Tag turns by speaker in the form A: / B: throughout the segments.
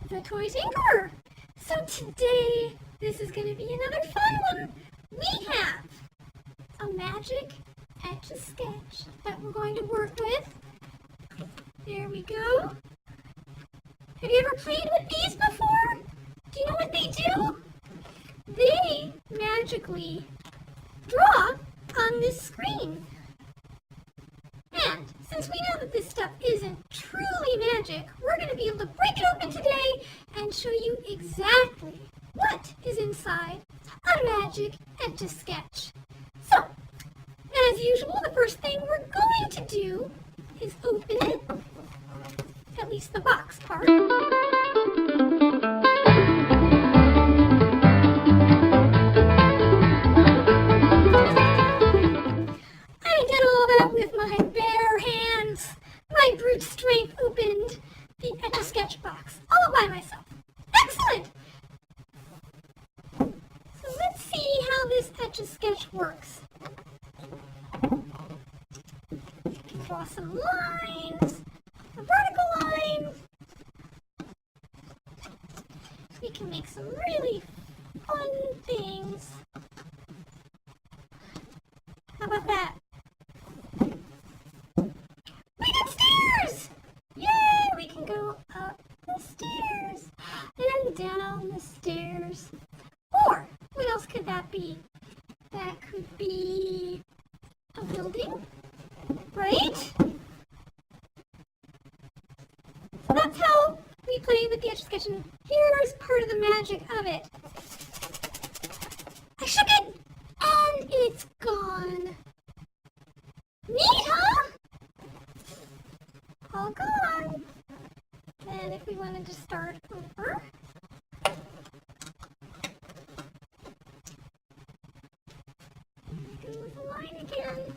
A: the Toy Tinkerer. So today, this is going to be another fun one. We have a magic Etch A Sketch that we're going to work with. There we go. Have you ever played with these before? Do you know what they do? They magically draw on this screen. And since we know that this stuff isn't truly magic, we're going to be able to break it open today and show you exactly what is inside a magic Etch A Sketch. So, as usual, the first thing we're going to do is open it, at least the box part. With my bare hands, my brute strength opened the Etch A Sketch box all by myself. Excellent! So let's see how this Etch A Sketch works. Draw some lines, a vertical line. We can make some really fun things. How about that? Go up the stairs and down the stairs. Or, what else could that be? That could be a building, right? So that's how we play with the Etch A Sketch, and here's part of the magic of it. I shook it, and it's gone. Neat, huh? All gone. And if we wanted to start over, go with the line again.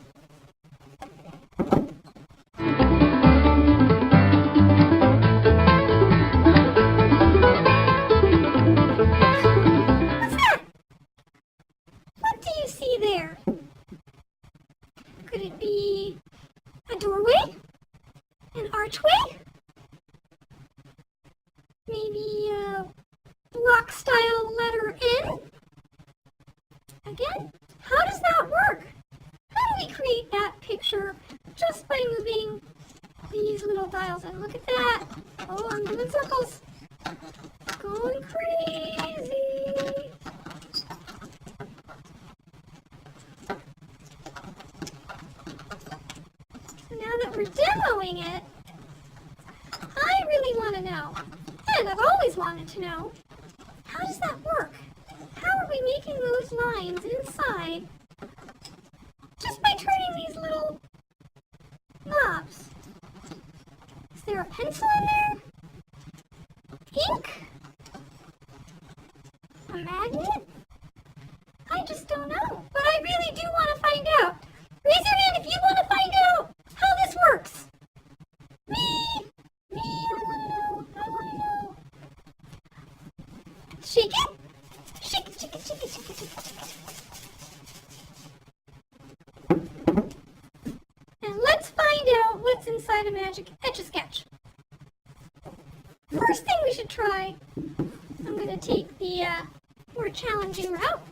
A: What's that? What do you see there? Could it be a doorway? An archway? Maybe a block-style letter N? Again, how does that work? How do we create that picture just by moving these little dials? And look at that. Oh, I'm doing circles. Going crazy. So now that we're demoing it, I really want to know. And I've always wanted to know, how does that work? How are we making those lines inside just by turning these little knobs? Is there a pencil in there? Ink? A magnet? I just don't know, but I really do want to find out. Raise your hand if you want to find out how this works. Me, I want to know. Shake it. Shake it, shake it, shake it, shake it, shake it, shake it. And let's find out what's inside a magic Etch A Sketch. First thing we should try, I'm going to take the more challenging route.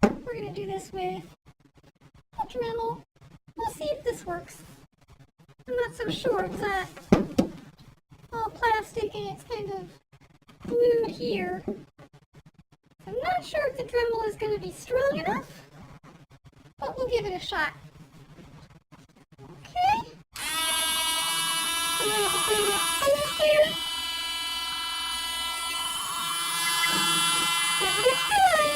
A: We're going to do this with a dremel. We'll see if this works. I'm not so sure. It's all plastic and it's kind of glued here. I'm not sure if the dremel is going to be strong enough, but we'll give it a shot. Okay. I'm going to bring it over here. Give it a try.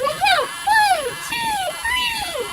A: Look out! 1, 2, 3!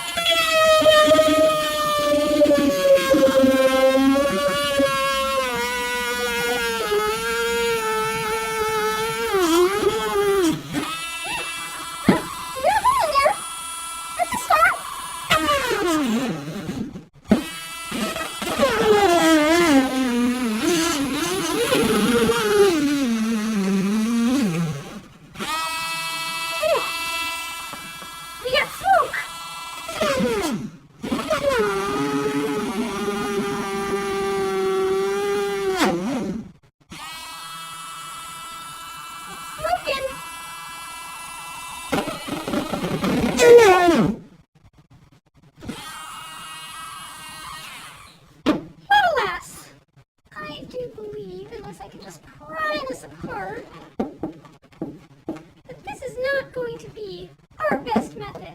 A: do believe, unless I can just pry this apart, that this is not going to be our best method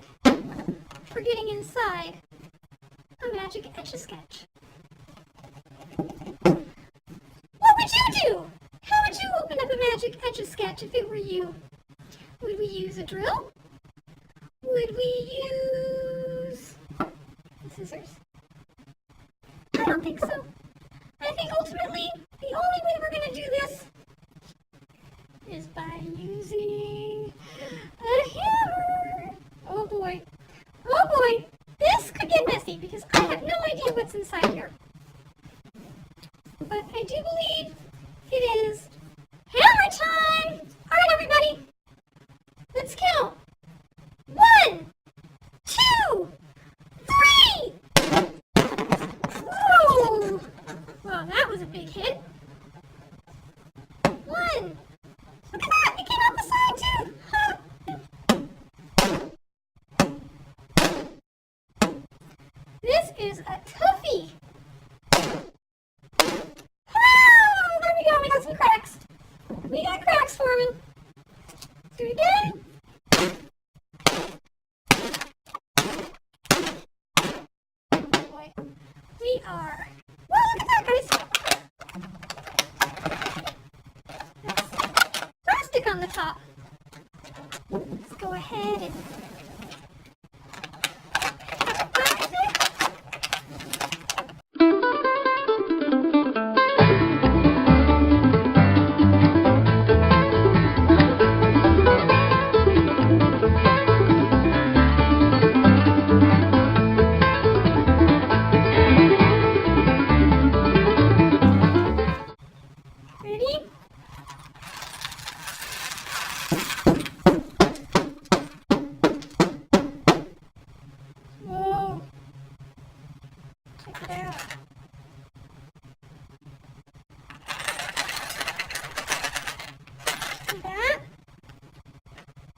A: for getting inside a magic Etch A Sketch. What would you do? How would you open up a magic Etch A Sketch if it were you? Would we use a drill? Would we use scissors? I don't think so. I think ultimately the only way we're going to do this is by using a hammer. Oh boy. Oh boy. This could get messy because I have no idea what's inside here. But I do believe it is hammer time! Alright, everybody. Let's count. 1, 2, 3! Whoa! Well, that was a big hit. 1. Look at that! It came out the side, too! Huh. This is a toughie! Oh, there we go! We got some cracks! We got cracks forming! Let's do it again! Boy, we are... Whoa, look at that, guys! That's plastic on the top. Let's go ahead and...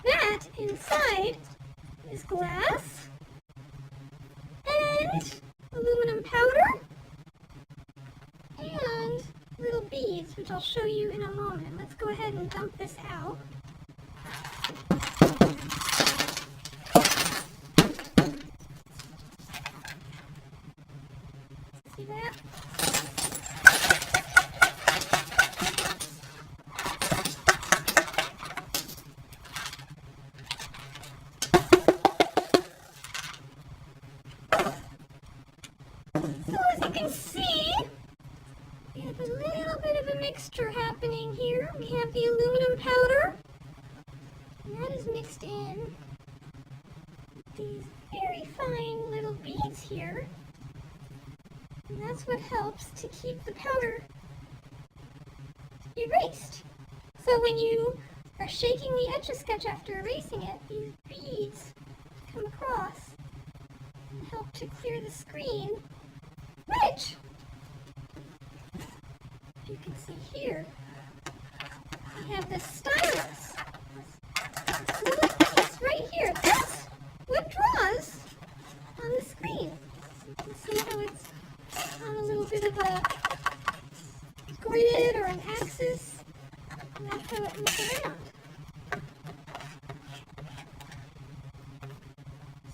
A: That inside is glass and aluminum powder and little beads, which I'll show you in a moment. Let's go ahead and dump this out. See that? So as you can see, we have a little bit of a mixture happening here. We have the aluminum powder, and that is mixed in with these very fine little beads here. And that's what helps to keep the powder erased. So when you are shaking the Etch A Sketch after erasing it, these beads come across and help to clear the screen, which, if you can see here, we have this stylus. This little piece right here. That's what draws on the screen. You can see how it's on a little bit of a grid or an axis, and that's how it moves around.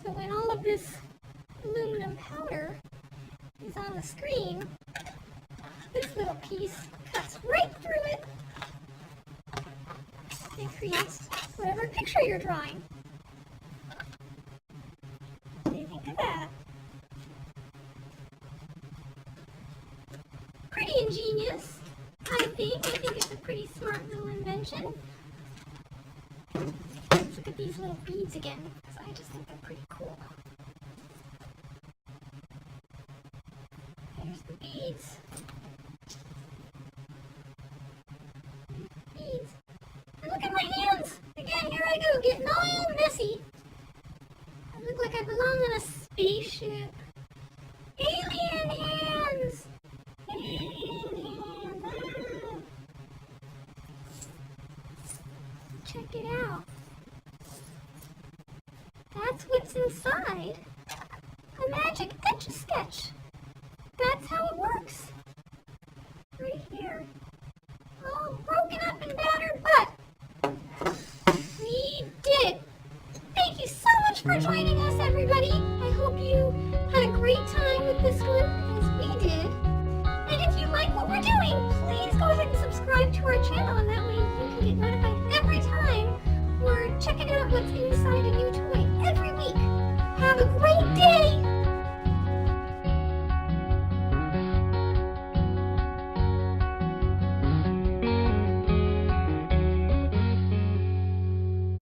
A: So when all of this aluminum powder is on the screen, this little piece cuts right through it and creates whatever picture you're drawing. What do you think of that? Pretty ingenious, I think. I think it's a pretty smart little invention. Let's look at these little beads again, because I just think they're pretty cool. There's the beads. Beads. And look at my hands! Again, here I go, getting all messy. I look like I belong on a spaceship. Alien hands! Check it out. That's what's inside a magic Etch A Sketch.